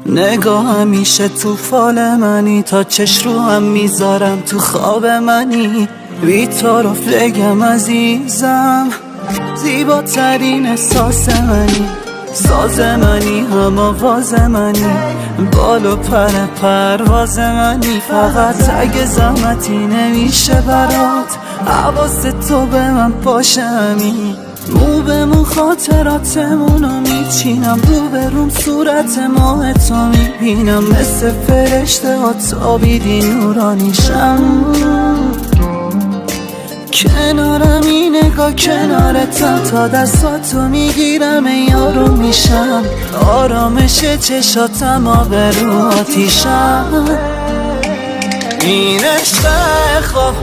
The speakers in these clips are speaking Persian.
نگاه همیشه تو فال منی، تا چش رو هم میذارم تو خواب منی. بی طرف بگم عزیزم، زیباترین احساس منی. ساز منی، هم آواز منی، بال و پر پرواز منی. فقط اگه زحمتی نمیشه برات، حواست تو به من باشه همین. مو به مو خاطراتمونو میچینم، رو به روم صورت ماه تو میبینم. مثل فرشته ها تابیدی نورانیشم. کنارم این نگاه کنارتم، تا دستاتو میگیرم یارو میشم. آرامش چشاتم آبرو آتیشم. این عشق خواب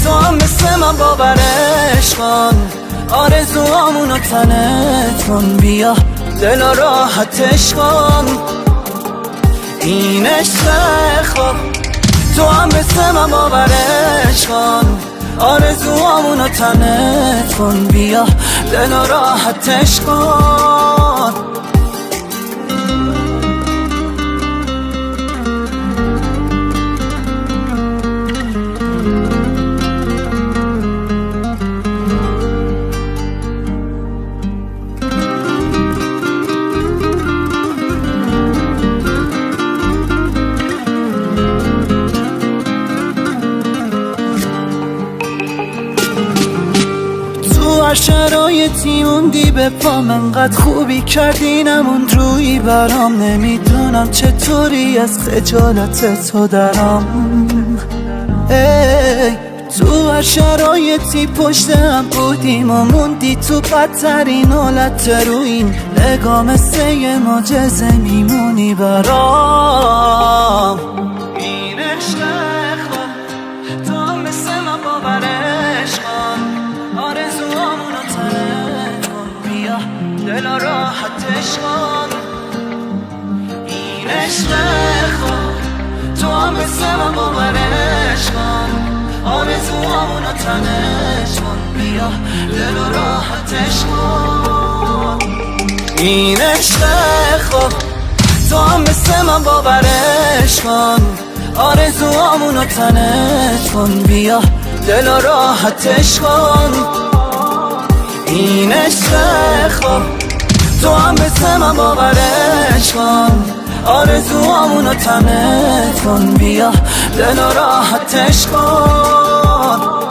تو هم مثل من باورش کن، آرزوامونو تنت کن. بیا دل راحتش کن. این عشق خواب تو هم مثل من باورش کن، آرزوامونو تنت کن. بیا دل راحتش کن. هر شرایطی موندی به پام، انقدر خوبی کردی نموند روی برام. نمیدونم چطوری از خجالت تو درام. ای تو هر شرایطی پشت هم بودیم و موندی تو بدترین حالت. رو این نگاه مثل یه معجزه میمونی برام. این عشق خواب تو هم مثل من باورش کن، آرزوامونو تنت کن. بیا دل راحتش کن. این عشق خواب تو هم مثل من باورش کن، آرزوامونو تنت کن. بیا دل راحتش کن. این عشق خواب تو هم مثل من باورش کن، آرزوامونو تنت کن. بیا دل راحتش کن. این عشق خواب تو هم مثل من باورش کن، آرزوامونو تنت کن. بیا دل راحتش کن.